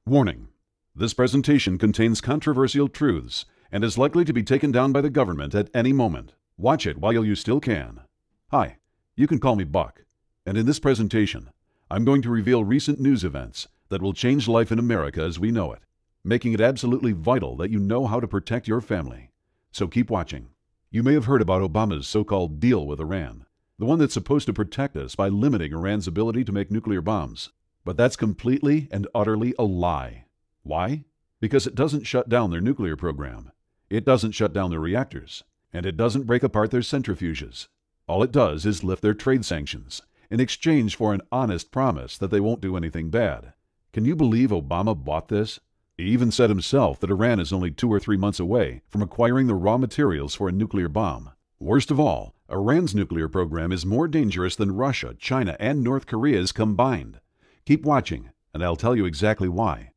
Warning: this presentation contains controversial truths and is likely to be taken down by the government at any moment. Watch it while you still can. Hi, you can call me Buck, and in this presentation, I'm going to reveal recent news events that will change life in America as we know it, making it absolutely vital that you know how to protect your family. So keep watching. You may have heard about Obama's so-called deal with Iran, the one that's supposed to protect us by limiting Iran's ability to make nuclear bombs. But that's completely and utterly a lie. Why? Because it doesn't shut down their nuclear program. It doesn't shut down their reactors. And it doesn't break apart their centrifuges. All it does is lift their trade sanctions in exchange for an honest promise that they won't do anything bad. Can you believe Obama bought this? He even said himself that Iran is only 2 or 3 months away from acquiring the raw materials for a nuclear bomb. Worst of all, Iran's nuclear program is more dangerous than Russia, China, and North Korea's combined. Keep watching, and I'll tell you exactly why.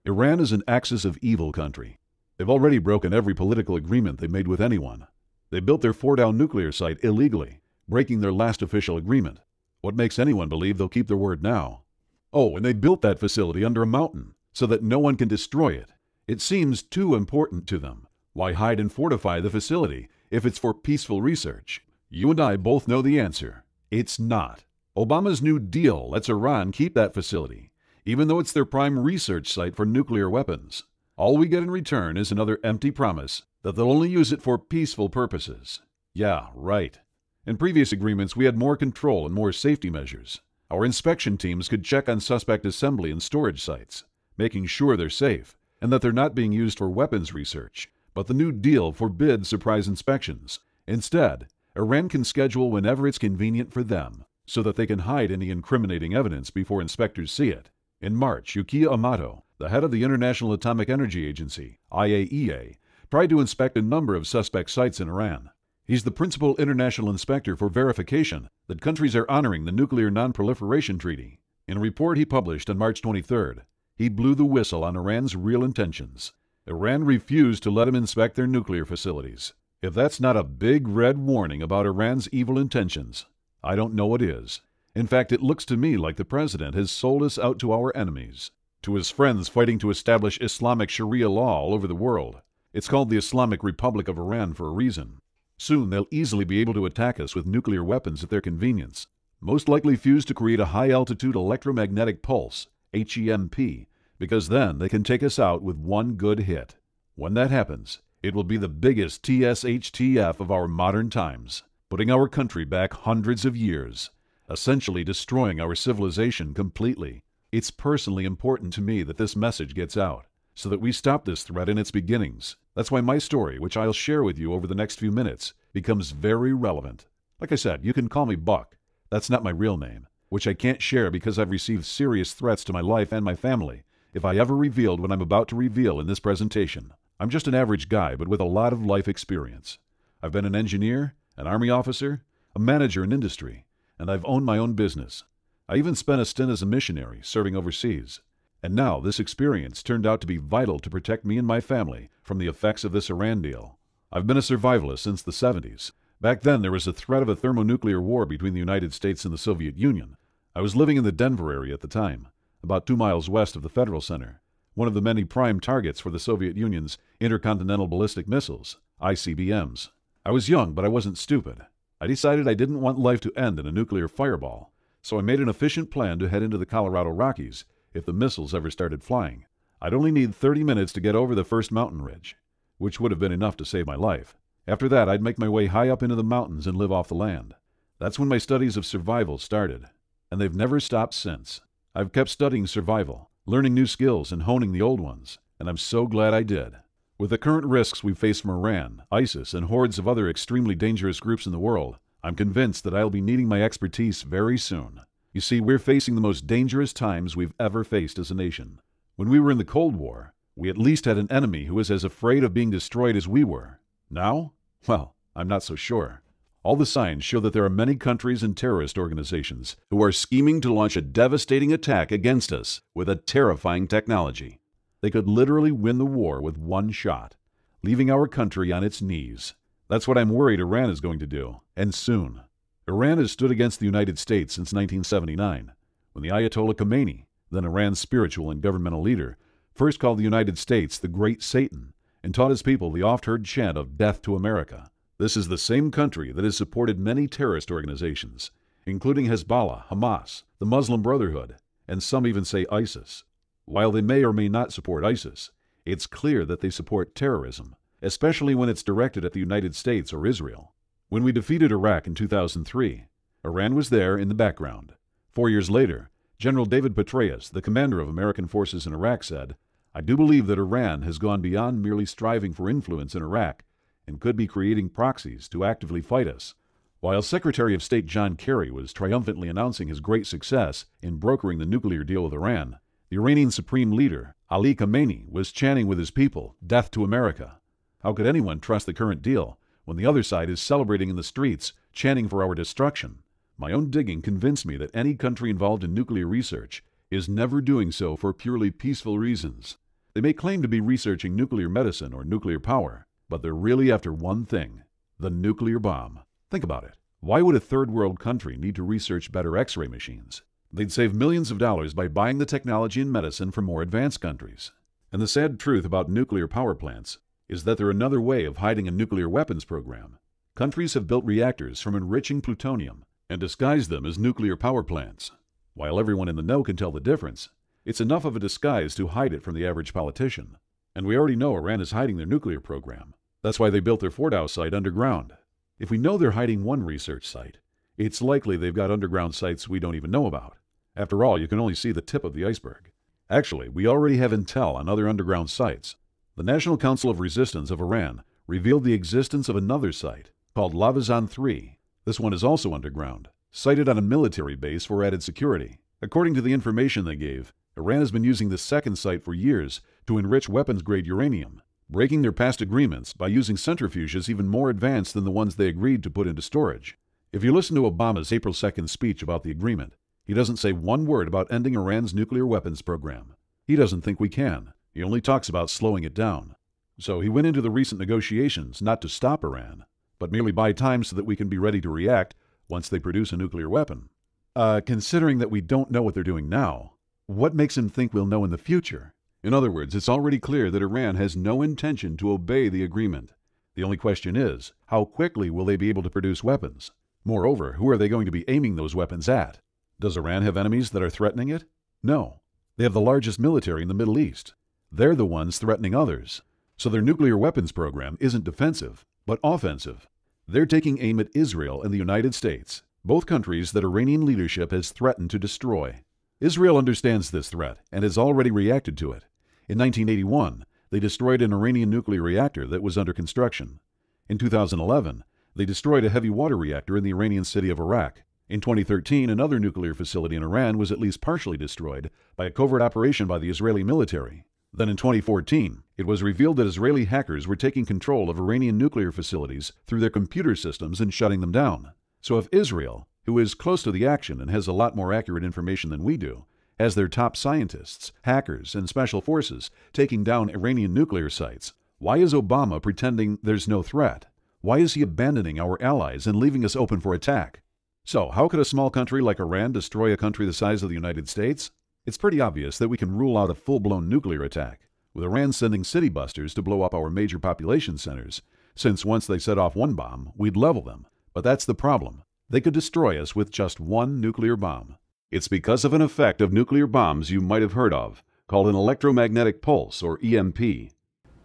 Iran is an axis of evil country. They've already broken every political agreement they made with anyone. They built their Fordow nuclear site illegally, breaking their last official agreement. What makes anyone believe they'll keep their word now? Oh, and they built that facility under a mountain so that no one can destroy it. It seems too important to them. Why hide and fortify the facility if it's for peaceful research? You and I both know the answer. It's not. Obama's New Deal lets Iran keep that facility, even though it's their prime research site for nuclear weapons. All we get in return is another empty promise that they'll only use it for peaceful purposes. Yeah, right. In previous agreements, we had more control and more safety measures. Our inspection teams could check on suspect assembly and storage sites, making sure they're safe and that they're not being used for weapons research. But the New Deal forbids surprise inspections. Instead, Iran can schedule whenever it's convenient for them, so that they can hide any incriminating evidence before inspectors see it. In March, Yukiya Amato, the head of the International Atomic Energy Agency, IAEA, tried to inspect a number of suspect sites in Iran. He's the principal international inspector for verification that countries are honoring the Nuclear Non-Proliferation Treaty. In a report he published on March 23rd, he blew the whistle on Iran's real intentions. Iran refused to let him inspect their nuclear facilities. If that's not a big red warning about Iran's evil intentions, I don't know what is. In fact, it looks to me like the president has sold us out to our enemies, to his friends fighting to establish Islamic Sharia law all over the world. It's called the Islamic Republic of Iran for a reason. Soon they'll easily be able to attack us with nuclear weapons at their convenience, most likely fused to create a high-altitude electromagnetic pulse, HEMP, because then they can take us out with one good hit. When that happens, it will be the biggest SHTF of our modern times, putting our country back hundreds of years, essentially destroying our civilization completely. It's personally important to me that this message gets out, so that we stop this threat in its beginnings. That's why my story, which I'll share with you over the next few minutes, becomes very relevant. Like I said, you can call me Buck. That's not my real name, which I can't share because I've received serious threats to my life and my family if I ever revealed what I'm about to reveal in this presentation. I'm just an average guy, but with a lot of life experience. I've been an engineer, an Army officer, a manager in industry, and I've owned my own business. I even spent a stint as a missionary, serving overseas. And now this experience turned out to be vital to protect me and my family from the effects of this Iran deal. I've been a survivalist since the 70s. Back then, there was a threat of a thermonuclear war between the United States and the Soviet Union. I was living in the Denver area at the time, about 2 miles west of the Federal Center, one of the many prime targets for the Soviet Union's intercontinental ballistic missiles, ICBMs. I was young, but I wasn't stupid. I decided I didn't want life to end in a nuclear fireball, so I made an efficient plan to head into the Colorado Rockies if the missiles ever started flying. I'd only need 30 minutes to get over the first mountain ridge, which would have been enough to save my life. After that, I'd make my way high up into the mountains and live off the land. That's when my studies of survival started, and they've never stopped since. I've kept studying survival, learning new skills and honing the old ones, and I'm so glad I did. With the current risks we face from Iran, ISIS, and hordes of other extremely dangerous groups in the world, I'm convinced that I'll be needing my expertise very soon. You see, we're facing the most dangerous times we've ever faced as a nation. When we were in the Cold War, we at least had an enemy who was as afraid of being destroyed as we were. Now? Well, I'm not so sure. All the signs show that there are many countries and terrorist organizations who are scheming to launch a devastating attack against us with a terrifying technology. They could literally win the war with one shot, leaving our country on its knees. That's what I'm worried Iran is going to do, and soon. Iran has stood against the United States since 1979, when the Ayatollah Khomeini, then Iran's spiritual and governmental leader, first called the United States the Great Satan and taught his people the oft-heard chant of death to America. This is the same country that has supported many terrorist organizations, including Hezbollah, Hamas, the Muslim Brotherhood, and some even say ISIS. While they may or may not support ISIS, it's clear that they support terrorism, especially when it's directed at the United States or Israel. When we defeated Iraq in 2003, Iran was there in the background. 4 years later, General David Petraeus, the commander of American forces in Iraq, said, "I do believe that Iran has gone beyond merely striving for influence in Iraq and could be creating proxies to actively fight us." While Secretary of State John Kerry was triumphantly announcing his great success in brokering the nuclear deal with Iran, the Iranian Supreme Leader, Ali Khamenei, was chanting with his people, "Death to America." How could anyone trust the current deal when the other side is celebrating in the streets, chanting for our destruction? My own digging convinced me that any country involved in nuclear research is never doing so for purely peaceful reasons. They may claim to be researching nuclear medicine or nuclear power, but they're really after one thing: the nuclear bomb. Think about it. Why would a third world country need to research better X-ray machines? They'd save millions of dollars by buying the technology and medicine from more advanced countries. And the sad truth about nuclear power plants is that they're another way of hiding a nuclear weapons program. Countries have built reactors from enriching plutonium and disguised them as nuclear power plants. While everyone in the know can tell the difference, it's enough of a disguise to hide it from the average politician. And we already know Iran is hiding their nuclear program. That's why they built their Fordow site underground. If we know they're hiding one research site, it's likely they've got underground sites we don't even know about. After all, you can only see the tip of the iceberg. Actually, we already have intel on other underground sites. The National Council of Resistance of Iran revealed the existence of another site called Lavazan 3. This one is also underground, sited on a military base for added security. According to the information they gave, Iran has been using this second site for years to enrich weapons-grade uranium, breaking their past agreements by using centrifuges even more advanced than the ones they agreed to put into storage. If you listen to Obama's April 2nd speech about the agreement, he doesn't say one word about ending Iran's nuclear weapons program. He doesn't think we can. He only talks about slowing it down. So he went into the recent negotiations not to stop Iran, but merely buy time so that we can be ready to react once they produce a nuclear weapon. Considering that we don't know what they're doing now, what makes him think we'll know in the future? In other words, it's already clear that Iran has no intention to obey the agreement. The only question is, how quickly will they be able to produce weapons? Moreover, who are they going to be aiming those weapons at? Does Iran have enemies that are threatening it? No. They have the largest military in the Middle East. They're the ones threatening others. So their nuclear weapons program isn't defensive, but offensive. They're taking aim at Israel and the United States, both countries that Iranian leadership has threatened to destroy. Israel understands this threat and has already reacted to it. In 1981, they destroyed an Iranian nuclear reactor that was under construction. In 2011, they destroyed a heavy water reactor in the Iranian city of Arak. In 2013, another nuclear facility in Iran was at least partially destroyed by a covert operation by the Israeli military. Then in 2014, it was revealed that Israeli hackers were taking control of Iranian nuclear facilities through their computer systems and shutting them down. So if Israel, who is close to the action and has a lot more accurate information than we do, has their top scientists, hackers, and special forces taking down Iranian nuclear sites, why is Obama pretending there's no threat? Why is he abandoning our allies and leaving us open for attack? So, how could a small country like Iran destroy a country the size of the United States? It's pretty obvious that we can rule out a full-blown nuclear attack, with Iran sending city busters to blow up our major population centers, since once they set off one bomb, we'd level them. But that's the problem. They could destroy us with just one nuclear bomb. It's because of an effect of nuclear bombs you might have heard of, called an electromagnetic pulse, or EMP.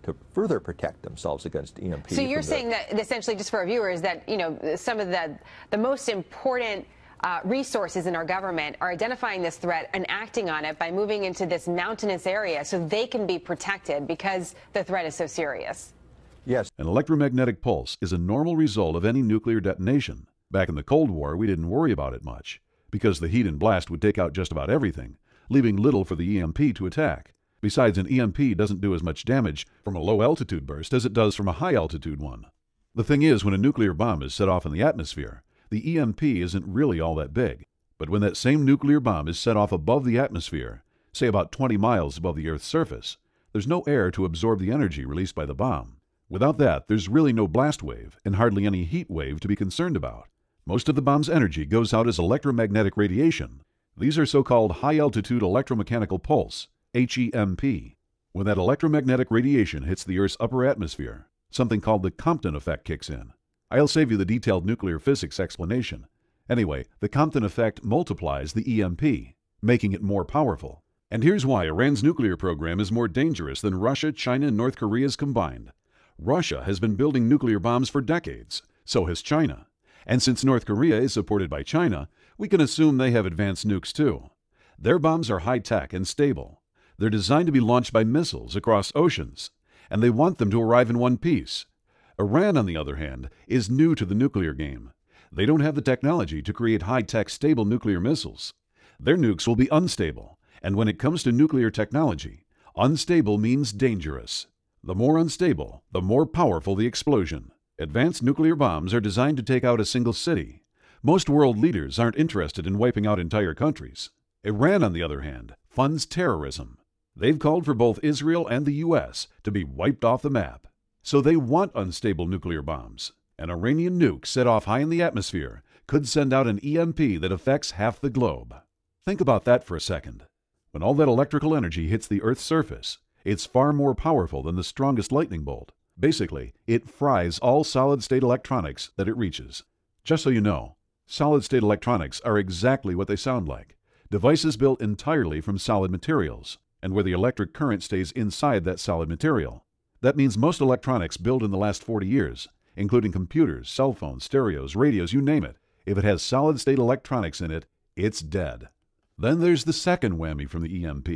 To further protect themselves against EMP. So you're saying that essentially, just for our viewers, that some of the most important resources in our government are identifying this threat and acting on it by moving into this mountainous area so they can be protected because the threat is so serious. Yes. An electromagnetic pulse is a normal result of any nuclear detonation. Back in the Cold War, we didn't worry about it much, because the heat and blast would take out just about everything, leaving little for the EMP to attack. Besides, an EMP doesn't do as much damage from a low-altitude burst as it does from a high-altitude one. The thing is, when a nuclear bomb is set off in the atmosphere, the EMP isn't really all that big. But when that same nuclear bomb is set off above the atmosphere, say about 20 miles above the Earth's surface, there's no air to absorb the energy released by the bomb. Without that, there's really no blast wave and hardly any heat wave to be concerned about. Most of the bomb's energy goes out as electromagnetic radiation. These are so-called high-altitude electromechanical pulse, HEMP. When that electromagnetic radiation hits the Earth's upper atmosphere, something called the Compton effect kicks in. I'll save you the detailed nuclear physics explanation. Anyway, the Compton effect multiplies the EMP, making it more powerful. And here's why Iran's nuclear program is more dangerous than Russia, China, and North Korea's combined. Russia has been building nuclear bombs for decades. So has China. And since North Korea is supported by China, we can assume they have advanced nukes too. Their bombs are high-tech and stable. They're designed to be launched by missiles across oceans, and they want them to arrive in one piece. Iran, on the other hand, is new to the nuclear game. They don't have the technology to create high-tech, stable nuclear missiles. Their nukes will be unstable, and when it comes to nuclear technology, unstable means dangerous. The more unstable, the more powerful the explosion. Advanced nuclear bombs are designed to take out a single city. Most world leaders aren't interested in wiping out entire countries. Iran, on the other hand, funds terrorism. They've called for both Israel and the U.S. to be wiped off the map. So they want unstable nuclear bombs. An Iranian nuke set off high in the atmosphere could send out an EMP that affects half the globe. Think about that for a second. When all that electrical energy hits the Earth's surface, it's far more powerful than the strongest lightning bolt. Basically, it fries all solid-state electronics that it reaches. Just so you know, solid-state electronics are exactly what they sound like. Devices built entirely from solid materials, and where the electric current stays inside that solid material. That means most electronics built in the last 40 years, including computers, cell phones, stereos, radios, you name it, if it has solid-state electronics in it, it's dead. Then there's the second whammy from the EMP.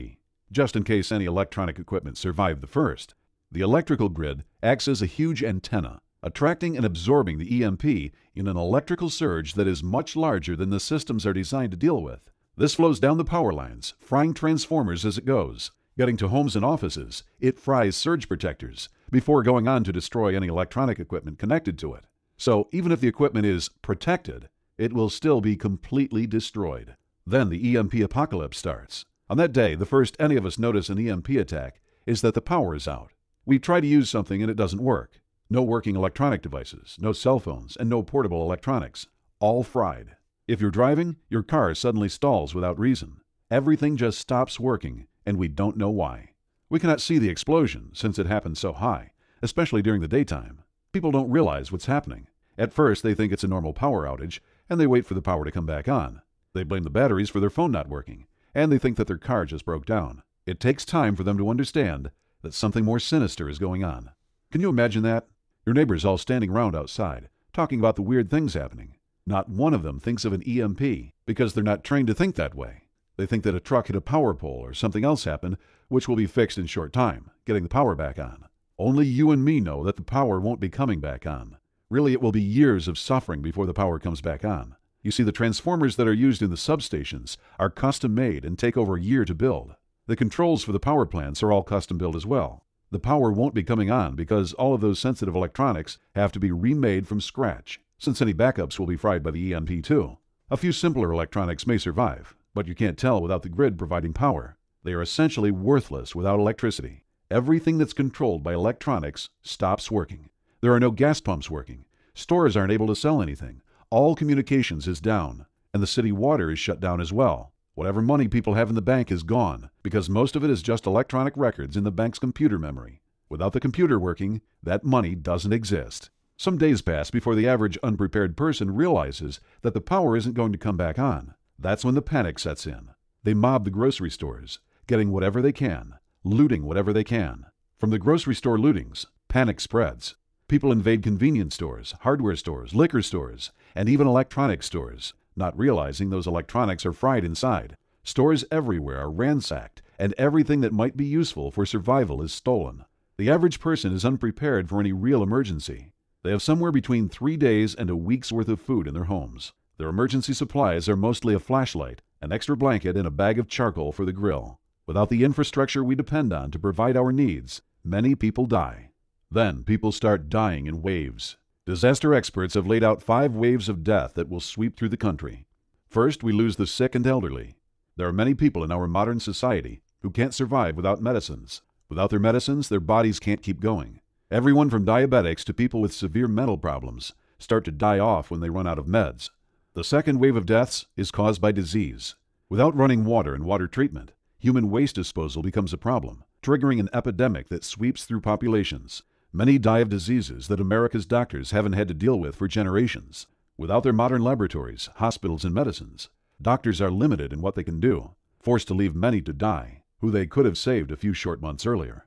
Just in case any electronic equipment survived the first, the electrical grid acts as a huge antenna, attracting and absorbing the EMP in an electrical surge that is much larger than the systems are designed to deal with. This flows down the power lines, frying transformers as it goes. Getting to homes and offices, it fries surge protectors before going on to destroy any electronic equipment connected to it. So even if the equipment is protected, it will still be completely destroyed. Then the EMP apocalypse starts. On that day, the first any of us notice an EMP attack is that the power is out. We try to use something and it doesn't work. No working electronic devices, no cell phones, and no portable electronics. All fried. If you're driving, your car suddenly stalls without reason. Everything just stops working, and we don't know why. We cannot see the explosion since it happened so high, especially during the daytime. People don't realize what's happening. At first, they think it's a normal power outage, and they wait for the power to come back on. They blame the batteries for their phone not working, and they think that their car just broke down. It takes time for them to understand that something more sinister is going on. Can you imagine that? Your neighbors all standing around outside, talking about the weird things happening. Not one of them thinks of an EMP because they're not trained to think that way. They think that a truck hit a power pole or something else happened, which will be fixed in short time, getting the power back on. Only you and me know that the power won't be coming back on. Really, it will be years of suffering before the power comes back on. You see, the transformers that are used in the substations are custom made and take over a year to build. The controls for the power plants are all custom built as well. The power won't be coming on because all of those sensitive electronics have to be remade from scratch, since any backups will be fried by the EMP too. A few simpler electronics may survive, but you can't tell without the grid providing power. They are essentially worthless without electricity. Everything that's controlled by electronics stops working. There are no gas pumps working. Stores aren't able to sell anything. All communications is down, and the city water is shut down as well. Whatever money people have in the bank is gone, because most of it is just electronic records in the bank's computer memory. Without the computer working, that money doesn't exist. Some days pass before the average unprepared person realizes that the power isn't going to come back on. That's when the panic sets in. They mob the grocery stores, getting whatever they can, looting whatever they can. From the grocery store lootings, panic spreads. People invade convenience stores, hardware stores, liquor stores, and even electronics stores, not realizing those electronics are fried inside. Stores everywhere are ransacked, and everything that might be useful for survival is stolen. The average person is unprepared for any real emergency. They have somewhere between 3 days and a week's worth of food in their homes. Their emergency supplies are mostly a flashlight, an extra blanket, and a bag of charcoal for the grill. Without the infrastructure we depend on to provide our needs, many people die. Then people start dying in waves. Disaster experts have laid out 5 waves of death that will sweep through the country. First, we lose the sick and elderly. There are many people in our modern society who can't survive without medicines. Without their medicines, their bodies can't keep going. Everyone from diabetics to people with severe mental problems start to die off when they run out of meds. The second wave of deaths is caused by disease. Without running water and water treatment, human waste disposal becomes a problem. triggering an epidemic that sweeps through populations. Many die of diseases that America's doctors haven't had to deal with for generations. Without their modern laboratories, hospitals, and medicines, doctors are limited in what they can do, forced to leave many to die, who they could have saved a few short months earlier.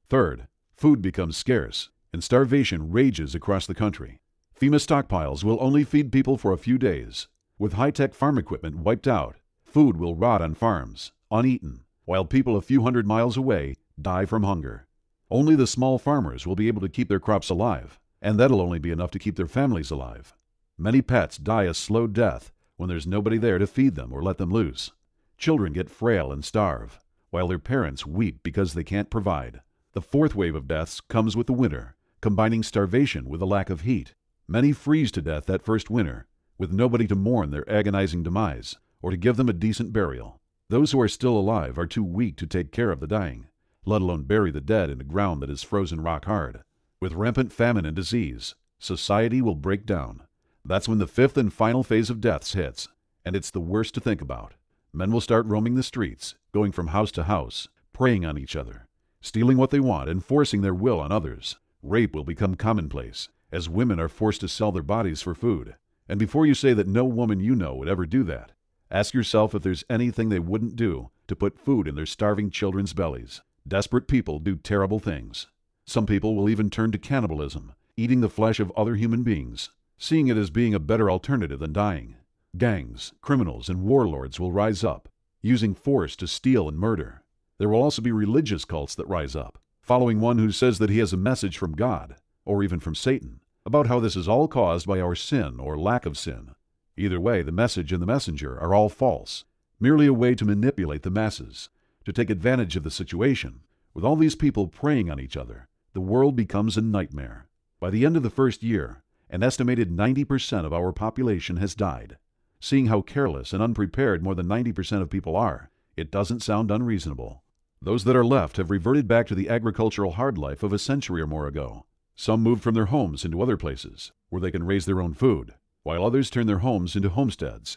Third, food becomes scarce, and starvation rages across the country. FEMA stockpiles will only feed people for a few days. With high-tech farm equipment wiped out, food will rot on farms, uneaten, while people a few hundred miles away die from hunger. Only the small farmers will be able to keep their crops alive, and that'll only be enough to keep their families alive. Many pets die a slow death when there's nobody there to feed them or let them loose. Children get frail and starve, while their parents weep because they can't provide. The fourth wave of deaths comes with the winter, combining starvation with a lack of heat. Many freeze to death that first winter, with nobody to mourn their agonizing demise or to give them a decent burial. Those who are still alive are too weak to take care of the dying, let alone bury the dead in a ground that is frozen rock hard. With rampant famine and disease, society will break down. That's when the fifth and final phase of deaths hits, and it's the worst to think about. Men will start roaming the streets, going from house to house, preying on each other, stealing what they want and forcing their will on others. Rape will become commonplace, as women are forced to sell their bodies for food. And before you say that no woman you know would ever do that, ask yourself if there's anything they wouldn't do to put food in their starving children's bellies. Desperate people do terrible things. Some people will even turn to cannibalism, eating the flesh of other human beings, seeing it as being a better alternative than dying. Gangs, criminals, and warlords will rise up, using force to steal and murder. There will also be religious cults that rise up, following one who says that he has a message from God, or even from Satan, about how this is all caused by our sin or lack of sin. Either way, the message and the messenger are all false, merely a way to manipulate the masses, to take advantage of the situation. With all these people preying on each other, the world becomes a nightmare. By the end of the first year, an estimated 90% of our population has died. Seeing how careless and unprepared more than 90% of people are, it doesn't sound unreasonable. Those that are left have reverted back to the agricultural hard life of a century or more ago. Some moved from their homes into other places, where they can raise their own food, while others turn their homes into homesteads.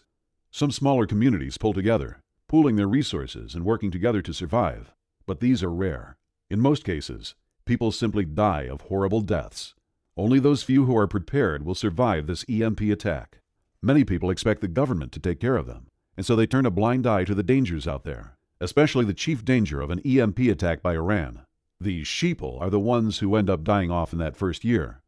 Some smaller communities pull together, pooling their resources and working together to survive. But these are rare. In most cases, people simply die of horrible deaths. Only those few who are prepared will survive this EMP attack. Many people expect the government to take care of them, and so they turn a blind eye to the dangers out there, especially the chief danger of an EMP attack by Iran. These sheeple are the ones who end up dying off in that first year.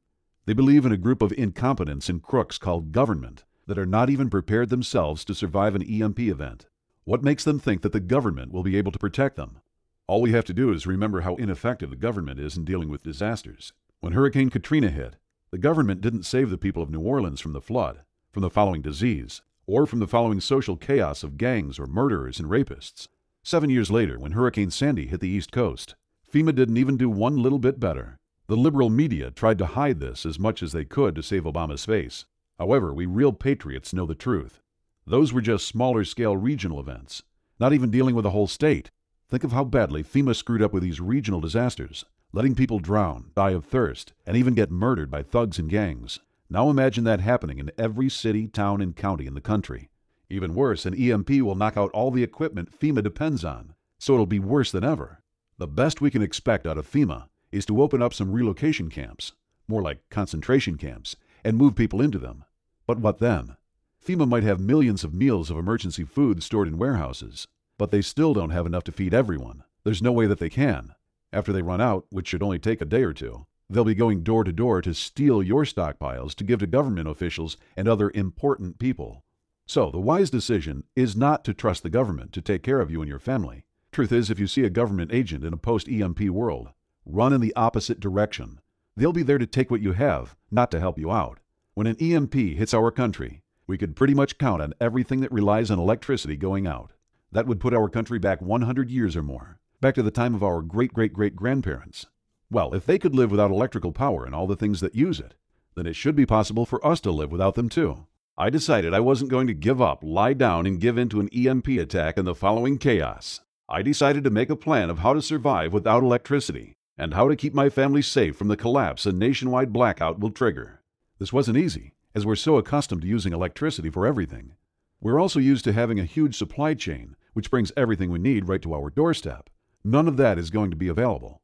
They believe in a group of incompetents and crooks called government that are not even prepared themselves to survive an EMP event. What makes them think that the government will be able to protect them? All we have to do is remember how ineffective the government is in dealing with disasters. When Hurricane Katrina hit, the government didn't save the people of New Orleans from the flood, from the following disease, or from the following social chaos of gangs or murderers and rapists. 7 years later, when Hurricane Sandy hit the East Coast, FEMA didn't even do one little bit better. The liberal media tried to hide this as much as they could to save Obama's face. However, we real patriots know the truth. Those were just smaller-scale regional events, not even dealing with a whole state. Think of how badly FEMA screwed up with these regional disasters, letting people drown, die of thirst, and even get murdered by thugs and gangs. Now imagine that happening in every city, town, and county in the country. Even worse, an EMP will knock out all the equipment FEMA depends on, so it'll be worse than ever. The best we can expect out of FEMA is to open up some relocation camps, more like concentration camps, and move people into them. But what then? FEMA might have millions of meals of emergency food stored in warehouses, but they still don't have enough to feed everyone. There's no way that they can. After they run out, which should only take a day or two, they'll be going door to door to steal your stockpiles to give to government officials and other important people. So the wise decision is not to trust the government to take care of you and your family. Truth is, if you see a government agent in a post-EMP world, run in the opposite direction. They'll be there to take what you have, not to help you out. When an EMP hits our country, we could pretty much count on everything that relies on electricity going out. That would put our country back 100 years or more, back to the time of our great-great-great-grandparents. Well, if they could live without electrical power and all the things that use it, then it should be possible for us to live without them too. I decided I wasn't going to give up, lie down, and give in to an EMP attack and the following chaos. I decided to make a plan of how to survive without electricity and how to keep my family safe from the collapse a nationwide blackout will trigger. This wasn't easy, as we're so accustomed to using electricity for everything. We're also used to having a huge supply chain, which brings everything we need right to our doorstep. None of that is going to be available.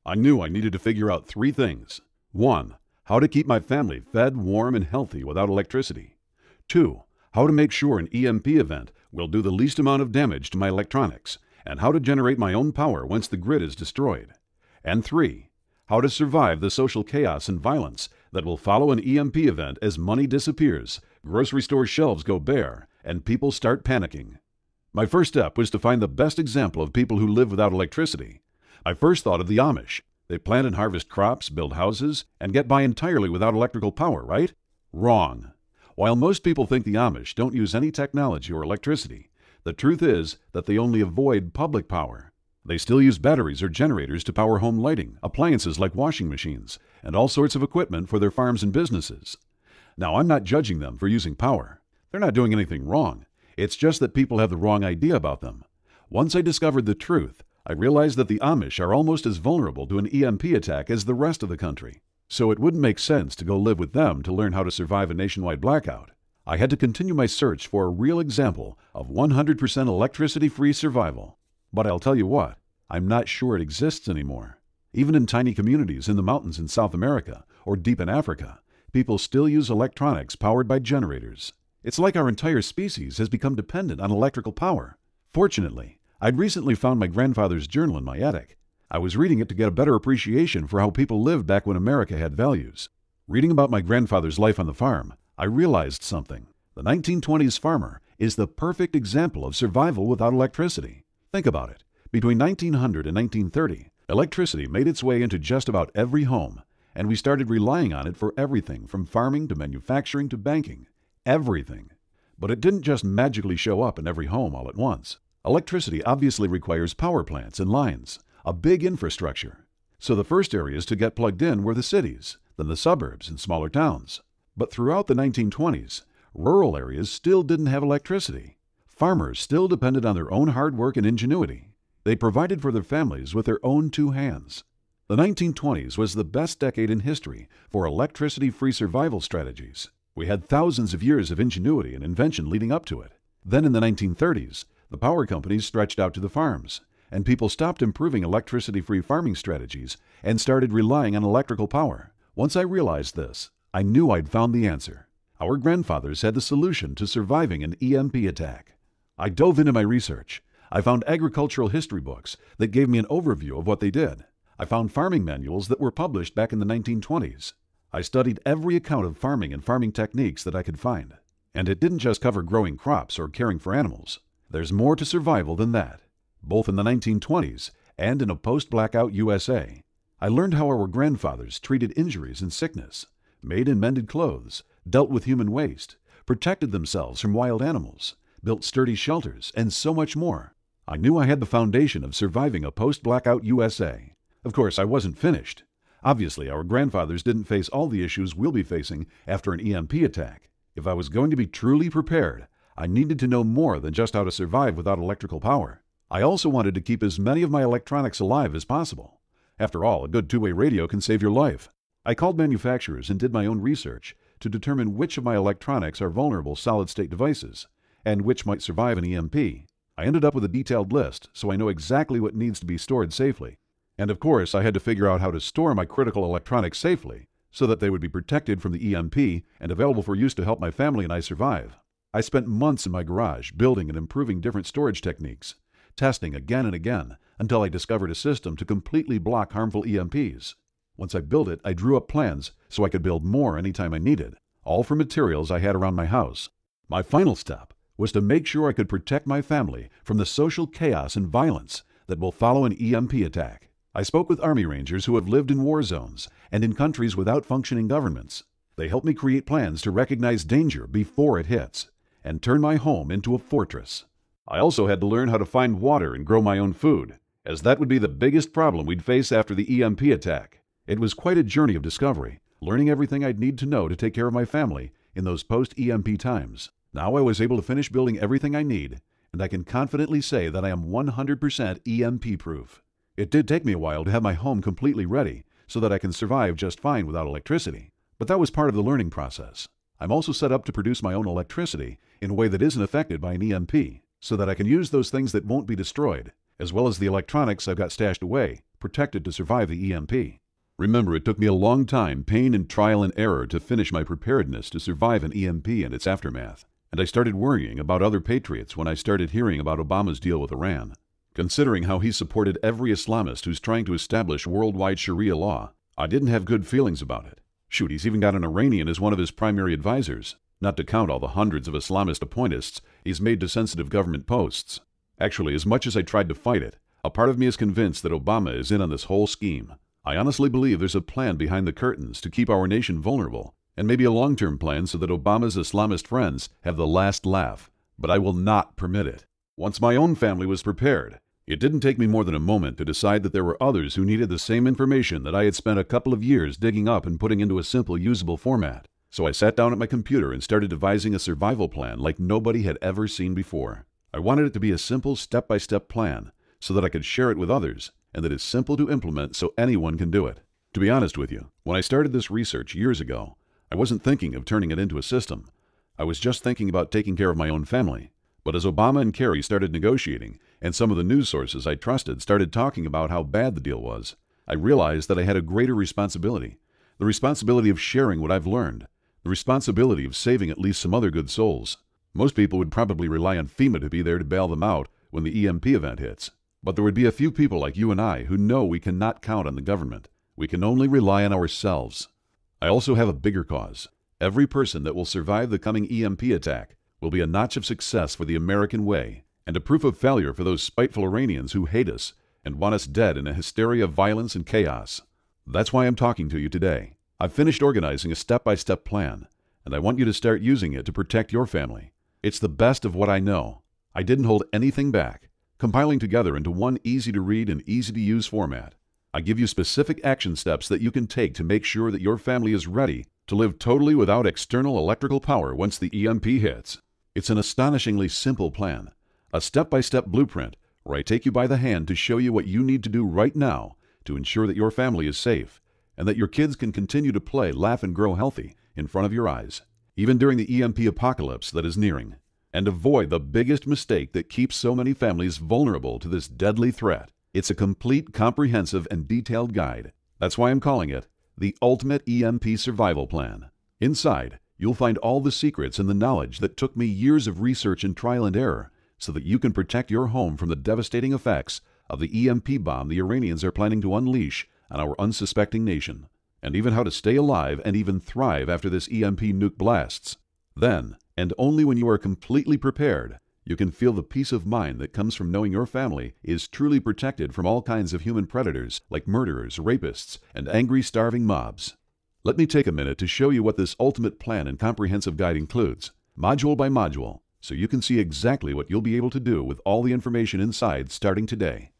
I knew I needed to figure out 3 things. 1. How to keep my family fed, warm, and healthy without electricity. 2. How to make sure an EMP event will do the least amount of damage to my electronics, and how to generate my own power once the grid is destroyed. And 3. How to survive the social chaos and violence that will follow an EMP event as money disappears, grocery store shelves go bare, and people start panicking. My first step was to find the best example of people who live without electricity. I first thought of the Amish. They plant and harvest crops, build houses, and get by entirely without electrical power, right? Wrong. While most people think the Amish don't use any technology or electricity, the truth is that they only avoid public power. They still use batteries or generators to power home lighting, appliances like washing machines, and all sorts of equipment for their farms and businesses. Now, I'm not judging them for using power. They're not doing anything wrong. It's just that people have the wrong idea about them. Once I discovered the truth, I realized that the Amish are almost as vulnerable to an EMP attack as the rest of the country. So it wouldn't make sense to go live with them to learn how to survive a nationwide blackout. I had to continue my search for a real example of 100% electricity-free survival. But I'll tell you what, I'm not sure it exists anymore. Even in tiny communities in the mountains in South America or deep in Africa, people still use electronics powered by generators. It's like our entire species has become dependent on electrical power. Fortunately, I'd recently found my grandfather's journal in my attic. I was reading it to get a better appreciation for how people lived back when America had values. Reading about my grandfather's life on the farm, I realized something. The 1920s farmer is the perfect example of survival without electricity. Think about it. Between 1900 and 1930, electricity made its way into just about every home, and we started relying on it for everything from farming to manufacturing to banking. Everything. But it didn't just magically show up in every home all at once. Electricity obviously requires power plants and lines, a big infrastructure. So the first areas to get plugged in were the cities, then the suburbs and smaller towns. But throughout the 1920s, rural areas still didn't have electricity. Farmers still depended on their own hard work and ingenuity. They provided for their families with their own 2 hands. The 1920s was the best decade in history for electricity-free survival strategies. We had thousands of years of ingenuity and invention leading up to it. Then in the 1930s, the power companies stretched out to the farms, and people stopped improving electricity-free farming strategies and started relying on electrical power. Once I realized this, I knew I'd found the answer. Our grandfathers had the solution to surviving an EMP attack. I dove into my research. I found agricultural history books that gave me an overview of what they did. I found farming manuals that were published back in the 1920s. I studied every account of farming and farming techniques that I could find. And it didn't just cover growing crops or caring for animals. There's more to survival than that. Both in the 1920s and in a post-blackout USA, I learned how our grandfathers treated injuries and sickness, made and mended clothes, dealt with human waste, protected themselves from wild animals, built sturdy shelters, and so much more. I knew I had the foundation of surviving a post-blackout USA. Of course, I wasn't finished. Obviously, our grandfathers didn't face all the issues we'll be facing after an EMP attack. If I was going to be truly prepared, I needed to know more than just how to survive without electrical power. I also wanted to keep as many of my electronics alive as possible. After all, a good two-way radio can save your life. I called manufacturers and did my own research to determine which of my electronics are vulnerable solid-state devices and which might survive an EMP. I ended up with a detailed list, so I know exactly what needs to be stored safely. And of course, I had to figure out how to store my critical electronics safely so that they would be protected from the EMP and available for use to help my family and I survive. I spent months in my garage building and improving different storage techniques, testing again and again until I discovered a system to completely block harmful EMPs. Once I built it, I drew up plans so I could build more anytime I needed, all from materials I had around my house. My final step was to make sure I could protect my family from the social chaos and violence that will follow an EMP attack. I spoke with Army Rangers who have lived in war zones and in countries without functioning governments. They helped me create plans to recognize danger before it hits and turn my home into a fortress. I also had to learn how to find water and grow my own food, as that would be the biggest problem we'd face after the EMP attack. It was quite a journey of discovery, learning everything I'd need to know to take care of my family in those post-EMP times. Now I was able to finish building everything I need, and I can confidently say that I am 100% EMP-proof. It did take me a while to have my home completely ready so that I can survive just fine without electricity, but that was part of the learning process. I'm also set up to produce my own electricity in a way that isn't affected by an EMP, so that I can use those things that won't be destroyed as well as the electronics I've got stashed away, protected to survive the EMP. Remember, it took me a long time, pain and trial and error to finish my preparedness to survive an EMP and its aftermath. And I started worrying about other patriots when I started hearing about Obama's deal with Iran. Considering how he supported every Islamist who's trying to establish worldwide Sharia law, I didn't have good feelings about it. Shoot, he's even got an Iranian as one of his primary advisors, not to count all the hundreds of Islamist appointists he's made to sensitive government posts. Actually, as much as I tried to fight it, a part of me is convinced that Obama is in on this whole scheme. I honestly believe there's a plan behind the curtains to keep our nation vulnerable, and maybe a long-term plan so that Obama's Islamist friends have the last laugh. But I will not permit it. Once my own family was prepared, it didn't take me more than a moment to decide that there were others who needed the same information that I had spent a couple of years digging up and putting into a simple, usable format. So I sat down at my computer and started devising a survival plan like nobody had ever seen before. I wanted it to be a simple, step-by-step plan so that I could share it with others, and that it's simple to implement so anyone can do it. To be honest with you, when I started this research years ago, I wasn't thinking of turning it into a system. I was just thinking about taking care of my own family. But as Obama and Kerry started negotiating, and some of the news sources I trusted started talking about how bad the deal was, I realized that I had a greater responsibility. The responsibility of sharing what I've learned. The responsibility of saving at least some other good souls. Most people would probably rely on FEMA to be there to bail them out when the EMP event hits. But there would be a few people like you and I who know we cannot count on the government. We can only rely on ourselves. I also have a bigger cause. Every person that will survive the coming EMP attack will be a notch of success for the American way, and a proof of failure for those spiteful Iranians who hate us and want us dead in a hysteria of violence and chaos. That's why I'm talking to you today. I've finished organizing a step-by-step plan, and I want you to start using it to protect your family. It's the best of what I know. I didn't hold anything back, compiling together into one easy-to-read and easy-to-use format. I give you specific action steps that you can take to make sure that your family is ready to live totally without external electrical power once the EMP hits. It's an astonishingly simple plan, a step-by-step blueprint where I take you by the hand to show you what you need to do right now to ensure that your family is safe and that your kids can continue to play, laugh, and grow healthy in front of your eyes, even during the EMP apocalypse that is nearing, and avoid the biggest mistake that keeps so many families vulnerable to this deadly threat. It's a complete, comprehensive, and detailed guide. That's why I'm calling it the Ultimate EMP Survival Plan. Inside, you'll find all the secrets and the knowledge that took me years of research and trial and error so that you can protect your home from the devastating effects of the EMP bomb the Iranians are planning to unleash on our unsuspecting nation, and even how to stay alive and even thrive after this EMP nuke blasts. Then, and only when you are completely prepared, you can feel the peace of mind that comes from knowing your family is truly protected from all kinds of human predators like murderers, rapists, and angry, starving mobs. Let me take a minute to show you what this ultimate plan and comprehensive guide includes, module by module, so you can see exactly what you'll be able to do with all the information inside starting today.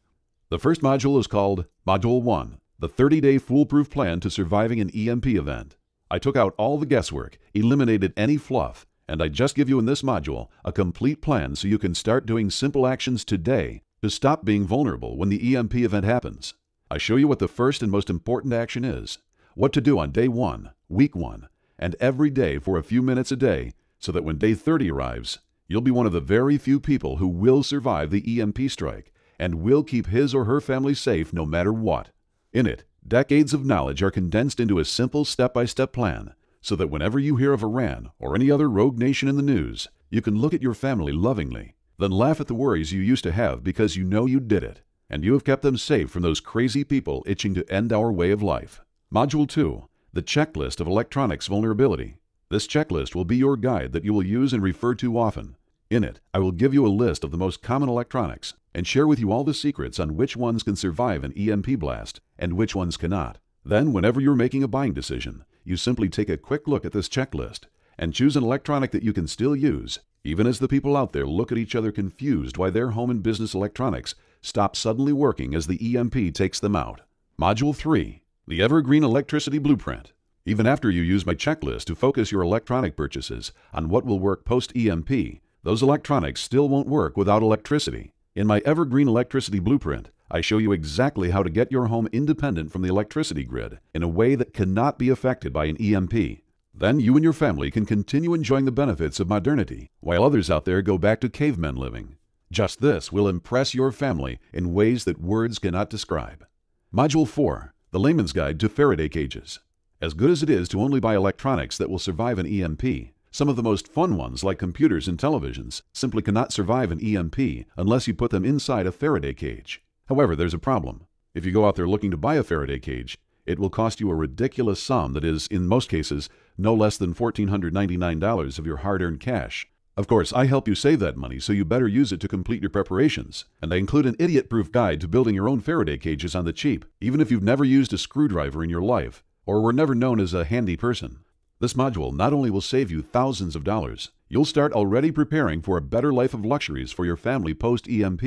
The first module is called Module 1, the 30-day foolproof plan to surviving an EMP event. I took out all the guesswork, eliminated any fluff, and I just give you in this module a complete plan so you can start doing simple actions today to stop being vulnerable when the EMP event happens. I show you what the first and most important action is, what to do on day 1, week 1, and every day for a few minutes a day so that when day 30 arrives, you'll be one of the very few people who will survive the EMP strike and will keep his or her family safe no matter what. In it, decades of knowledge are condensed into a simple step-by-step plan so that whenever you hear of Iran or any other rogue nation in the news, you can look at your family lovingly, then laugh at the worries you used to have because you know you did it, and you have kept them safe from those crazy people itching to end our way of life. Module 2, the checklist of electronics vulnerability. This checklist will be your guide that you will use and refer to often. In it, I will give you a list of the most common electronics and share with you all the secrets on which ones can survive an EMP blast and which ones cannot. Then, whenever you're making a buying decision, you simply take a quick look at this checklist and choose an electronic that you can still use, even as the people out there look at each other confused why their home and business electronics stop suddenly working as the EMP takes them out. Module 3, the Evergreen Electricity Blueprint. Even after you use my checklist to focus your electronic purchases on what will work post-EMP, those electronics still won't work without electricity. In my Evergreen Electricity Blueprint, I show you exactly how to get your home independent from the electricity grid in a way that cannot be affected by an EMP. Then you and your family can continue enjoying the benefits of modernity while others out there go back to cavemen living. Just this will impress your family in ways that words cannot describe. Module 4, the Layman's Guide to Faraday Cages. As good as it is to only buy electronics that will survive an EMP, some of the most fun ones like computers and televisions simply cannot survive an EMP unless you put them inside a Faraday cage. However, there's a problem. If you go out there looking to buy a Faraday cage, it will cost you a ridiculous sum that is, in most cases, no less than $1,499 of your hard-earned cash. Of course, I help you save that money, so you better use it to complete your preparations. And I include an idiot-proof guide to building your own Faraday cages on the cheap, even if you've never used a screwdriver in your life, or were never known as a handy person. This module not only will save you thousands of dollars, you'll start already preparing for a better life of luxuries for your family post-EMP,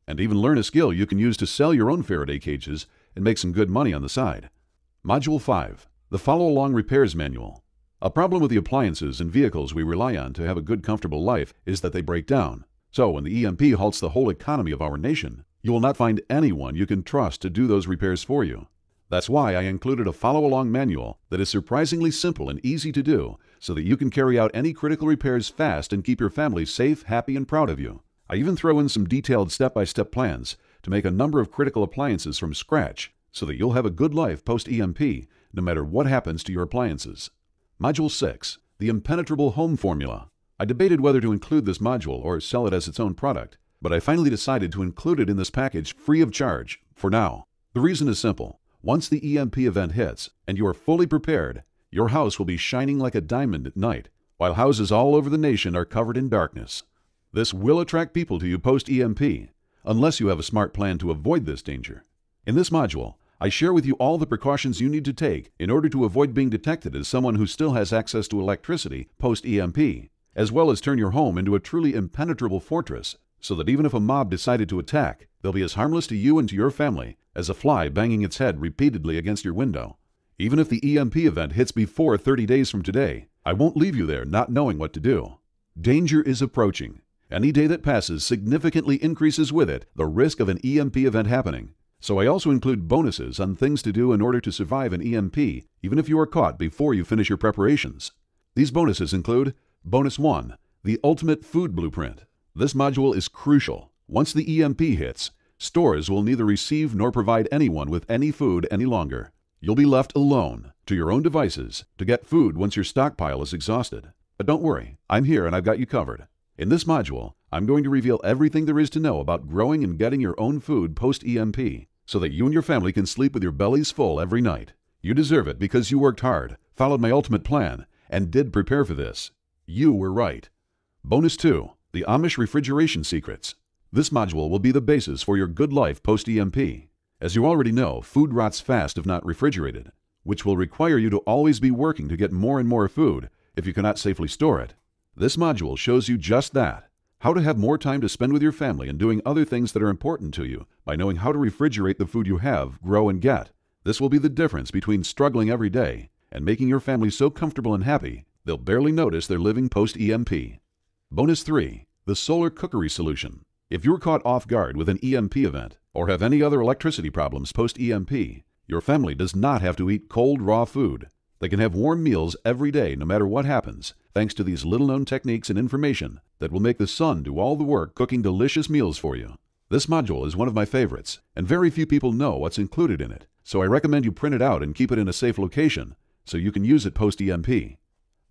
and even learn a skill you can use to sell your own Faraday cages and make some good money on the side. Module 5, the Follow-Along Repairs Manual. A problem with the appliances and vehicles we rely on to have a good, comfortable life is that they break down. So when the EMP halts the whole economy of our nation, you will not find anyone you can trust to do those repairs for you. That's why I included a follow-along manual that is surprisingly simple and easy to do, so that you can carry out any critical repairs fast and keep your family safe, happy, and proud of you. I even throw in some detailed step-by-step plans to make a number of critical appliances from scratch, so that you'll have a good life post-EMP, no matter what happens to your appliances. Module 6, the Impenetrable Home Formula. I debated whether to include this module or sell it as its own product, but I finally decided to include it in this package free of charge, for now. The reason is simple. Once the EMP event hits, and you are fully prepared, your house will be shining like a diamond at night, while houses all over the nation are covered in darkness. This will attract people to you post-EMP, unless you have a smart plan to avoid this danger. In this module, I share with you all the precautions you need to take in order to avoid being detected as someone who still has access to electricity post-EMP, as well as turn your home into a truly impenetrable fortress, so that even if a mob decided to attack, they'll be as harmless to you and to your family as a fly banging its head repeatedly against your window. Even if the EMP event hits before 30 days from today, I won't leave you there not knowing what to do. Danger is approaching. Any day that passes significantly increases with it the risk of an EMP event happening. So I also include bonuses on things to do in order to survive an EMP, even if you are caught before you finish your preparations. These bonuses include Bonus 1, the Ultimate Food Blueprint. This module is crucial. Once the EMP hits, stores will neither receive nor provide anyone with any food any longer. You'll be left alone, to your own devices, to get food once your stockpile is exhausted. But don't worry, I'm here and I've got you covered. In this module, I'm going to reveal everything there is to know about growing and getting your own food post-EMP, so that you and your family can sleep with your bellies full every night. You deserve it because you worked hard, followed my ultimate plan, and did prepare for this. You were right. Bonus 2, the Amish Refrigeration Secrets. This module will be the basis for your good life post-EMP. As you already know, food rots fast if not refrigerated, which will require you to always be working to get more and more food if you cannot safely store it. This module shows you just that. How to have more time to spend with your family and doing other things that are important to you by knowing how to refrigerate the food you have, grow, and get. This will be the difference between struggling every day and making your family so comfortable and happy they'll barely notice they're living post-EMP. Bonus 3, the Solar Cookery Solution. If you're caught off guard with an EMP event or have any other electricity problems post-EMP, your family does not have to eat cold, raw food. They can have warm meals every day no matter what happens, thanks to these little-known techniques and information that will make the sun do all the work cooking delicious meals for you. This module is one of my favorites, and very few people know what's included in it, so I recommend you print it out and keep it in a safe location so you can use it post-EMP.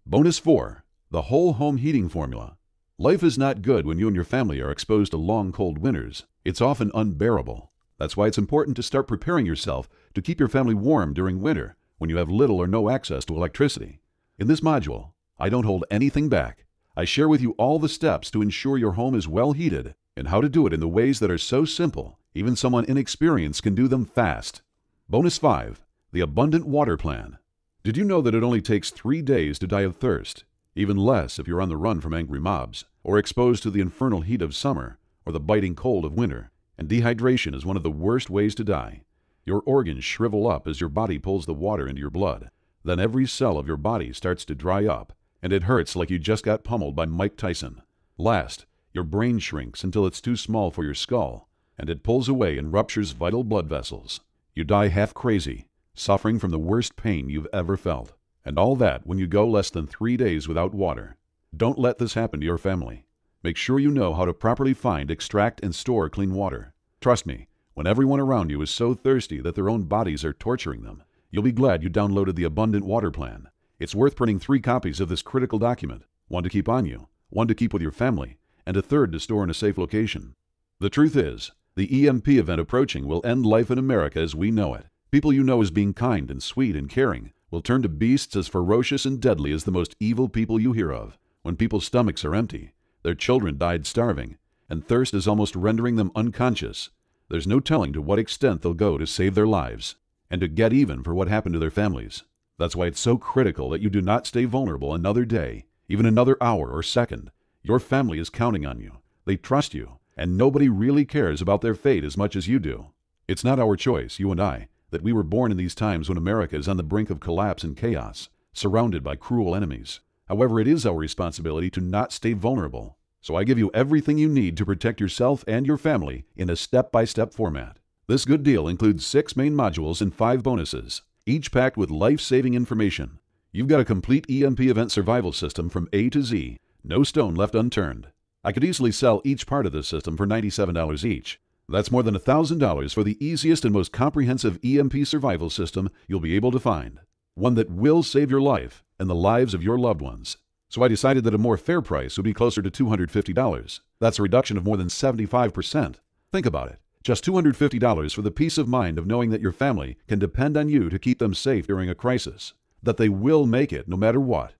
Bonus 4, the Whole Home Heating Formula. Life is not good when you and your family are exposed to long, cold winters. It's often unbearable. That's why it's important to start preparing yourself to keep your family warm during winter when you have little or no access to electricity. In this module, I don't hold anything back. I share with you all the steps to ensure your home is well heated and how to do it in the ways that are so simple, even someone inexperienced can do them fast. Bonus 5, the Abundant Water Plan. Did you know that it only takes 3 days to die of thirst? Even less if you're on the run from angry mobs, or exposed to the infernal heat of summer, or the biting cold of winter. And dehydration is one of the worst ways to die. Your organs shrivel up as your body pulls the water into your blood. Then every cell of your body starts to dry up, and it hurts like you just got pummeled by Mike Tyson. Last, your brain shrinks until it's too small for your skull, and it pulls away and ruptures vital blood vessels. You die half crazy, suffering from the worst pain you've ever felt. And all that when you go less than 3 days without water. Don't let this happen to your family. Make sure you know how to properly find, extract, and store clean water. Trust me, when everyone around you is so thirsty that their own bodies are torturing them, you'll be glad you downloaded the Abundant Water Plan. It's worth printing 3 copies of this critical document, one to keep on you, one to keep with your family, and a third to store in a safe location. The truth is, the EMP event approaching will end life in America as we know it. People you know as being kind and sweet and caring will turn to beasts as ferocious and deadly as the most evil people you hear of. When people's stomachs are empty, their children died starving, and thirst is almost rendering them unconscious, there's no telling to what extent they'll go to save their lives and to get even for what happened to their families. That's why it's so critical that you do not stay vulnerable another day, even another hour or second. Your family is counting on you. They trust you, and nobody really cares about their fate as much as you do. It's not our choice, you and I, that we were born in these times when America is on the brink of collapse and chaos, surrounded by cruel enemies. However, it is our responsibility to not stay vulnerable. So I give you everything you need to protect yourself and your family in a step-by-step format. This good deal includes 6 main modules and 5 bonuses, each packed with life-saving information. You've got a complete EMP event survival system from A to Z, no stone left unturned. I could easily sell each part of this system for $97 each. That's more than $1,000 for the easiest and most comprehensive EMP survival system you'll be able to find. One that will save your life and the lives of your loved ones. So I decided that a more fair price would be closer to $250. That's a reduction of more than 75%. Think about it. Just $250 for the peace of mind of knowing that your family can depend on you to keep them safe during a crisis. That they will make it no matter what.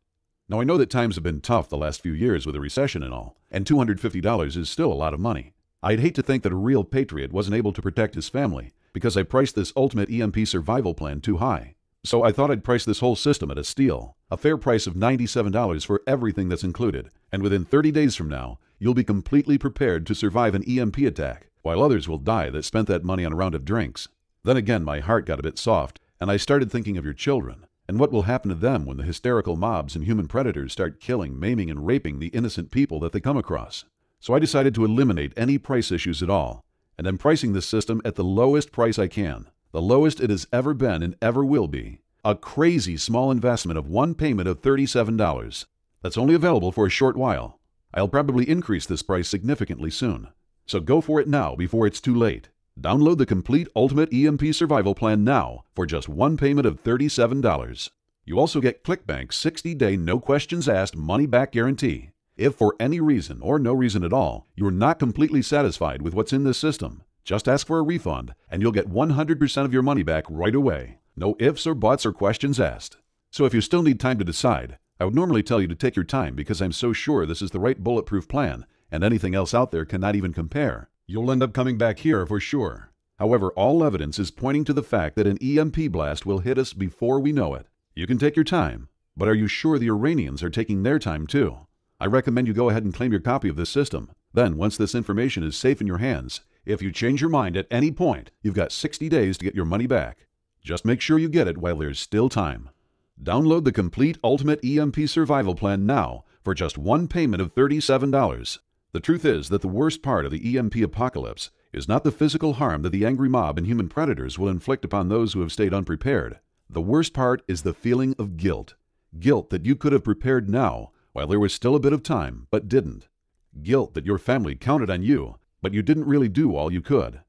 Now I know that times have been tough the last few years with a recession and all, and $250 is still a lot of money. I'd hate to think that a real patriot wasn't able to protect his family because I priced this ultimate EMP survival plan too high. So I thought I'd price this whole system at a steal, a fair price of $97 for everything that's included, and within 30 days from now, you'll be completely prepared to survive an EMP attack, while others will die that spent that money on a round of drinks. Then again, my heart got a bit soft, and I started thinking of your children, and what will happen to them when the hysterical mobs and human predators start killing, maiming, and raping the innocent people that they come across. So I decided to eliminate any price issues at all, and I'm pricing this system at the lowest price I can. The lowest it has ever been and ever will be. A crazy small investment of one payment of $37. That's only available for a short while. I'll probably increase this price significantly soon. So go for it now before it's too late. Download the complete Ultimate EMP Survival Plan now for just one payment of $37. You also get ClickBank's 60-day no questions asked money-back guarantee. If for any reason or no reason at all, you're not completely satisfied with what's in this system, just ask for a refund and you'll get 100% of your money back right away. No ifs or buts or questions asked. So if you still need time to decide, I would normally tell you to take your time because I'm so sure this is the right bulletproof plan and anything else out there cannot even compare. You'll end up coming back here for sure. However, all evidence is pointing to the fact that an EMP blast will hit us before we know it. You can take your time, but are you sure the Iranians are taking their time too? I recommend you go ahead and claim your copy of this system. Then, once this information is safe in your hands, if you change your mind at any point, you've got 60 days to get your money back. Just make sure you get it while there's still time. Download the complete Ultimate EMP Survival Plan now for just one payment of $37. The truth is that the worst part of the EMP apocalypse is not the physical harm that the angry mob and human predators will inflict upon those who have stayed unprepared. The worst part is the feeling of guilt. Guilt that you could have prepared now while there was still a bit of time, but didn't. Guilt that your family counted on you, but you didn't really do all you could.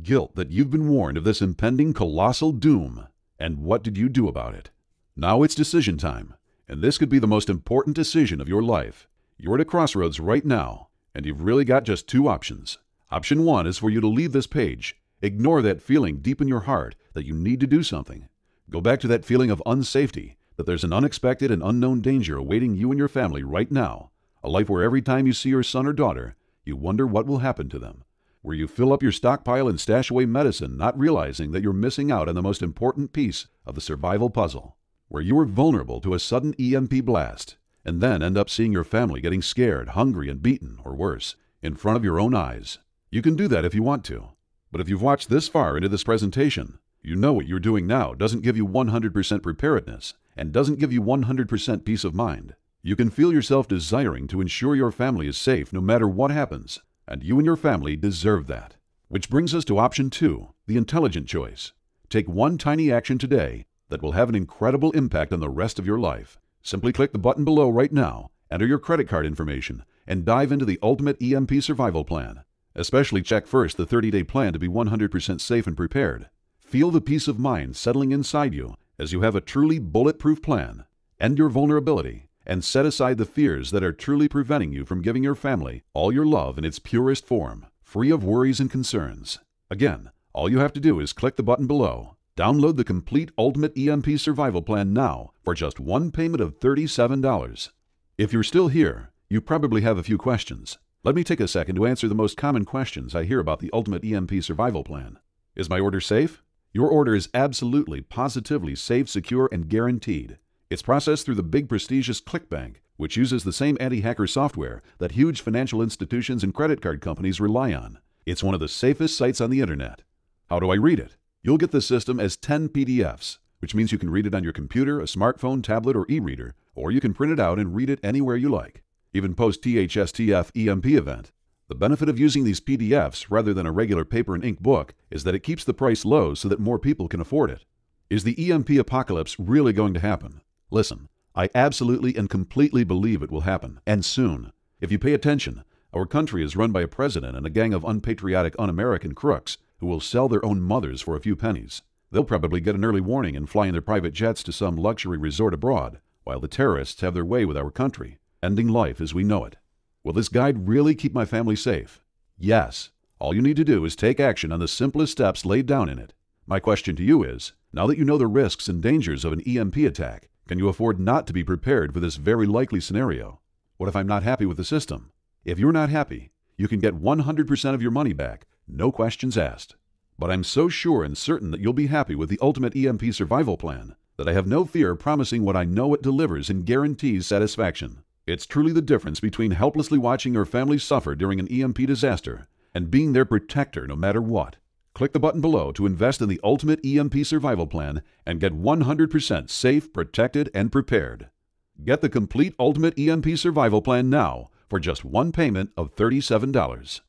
Guilt that you've been warned of this impending colossal doom. And what did you do about it? Now it's decision time, and this could be the most important decision of your life. You're at a crossroads right now, and you've really got just 2 options. Option 1 is for you to leave this page. Ignore that feeling deep in your heart that you need to do something. Go back to that feeling of unsafety, that there's an unexpected and unknown danger awaiting you and your family right now. A life where every time you see your son or daughter, you wonder what will happen to them. Where you fill up your stockpile and stash away medicine, not realizing that you're missing out on the most important piece of the survival puzzle. Where you are vulnerable to a sudden EMP blast, and then end up seeing your family getting scared, hungry, and beaten, or worse, in front of your own eyes. You can do that if you want to. But if you've watched this far into this presentation, you know what you're doing now doesn't give you 100% preparedness, and doesn't give you 100% peace of mind. You can feel yourself desiring to ensure your family is safe no matter what happens, and you and your family deserve that. Which brings us to option 2, the intelligent choice. Take one tiny action today that will have an incredible impact on the rest of your life. Simply click the button below right now, enter your credit card information, and dive into the Ultimate EMP Survival Plan. Especially check first the 30-day plan to be 100% safe and prepared. Feel the peace of mind settling inside you as you have a truly bulletproof plan. End your vulnerability and set aside the fears that are truly preventing you from giving your family all your love in its purest form, free of worries and concerns. Again, all you have to do is click the button below. Download the complete Ultimate EMP Survival Plan now for just one payment of $37. If you're still here, you probably have a few questions. Let me take a second to answer the most common questions I hear about the Ultimate EMP Survival Plan. Is my order safe? Your order is absolutely, positively safe, secure, and guaranteed. It's processed through the big prestigious ClickBank, which uses the same anti-hacker software that huge financial institutions and credit card companies rely on. It's one of the safest sites on the internet. How do I read it? You'll get the system as 10 PDFs, which means you can read it on your computer, a smartphone, tablet, or e-reader, or you can print it out and read it anywhere you like. Even post-SHTF EMP event. The benefit of using these PDFs rather than a regular paper and ink book is that it keeps the price low so that more people can afford it. Is the EMP apocalypse really going to happen? Listen, I absolutely and completely believe it will happen, and soon. If you pay attention, our country is run by a president and a gang of unpatriotic, un-American crooks who will sell their own mothers for a few pennies. They'll probably get an early warning and fly in their private jets to some luxury resort abroad, while the terrorists have their way with our country, ending life as we know it. Will this guide really keep my family safe? Yes. All you need to do is take action on the simplest steps laid down in it. My question to you is, now that you know the risks and dangers of an EMP attack, can you afford not to be prepared for this very likely scenario? What if I'm not happy with the system? If you're not happy, you can get 100% of your money back, no questions asked. But I'm so sure and certain that you'll be happy with the Ultimate EMP Survival Plan that I have no fear promising what I know it delivers and guarantees satisfaction. It's truly the difference between helplessly watching your family suffer during an EMP disaster and being their protector no matter what. Click the button below to invest in the Ultimate EMP Survival Plan and get 100% safe, protected, and prepared. Get the complete Ultimate EMP Survival Plan now for just one payment of $37.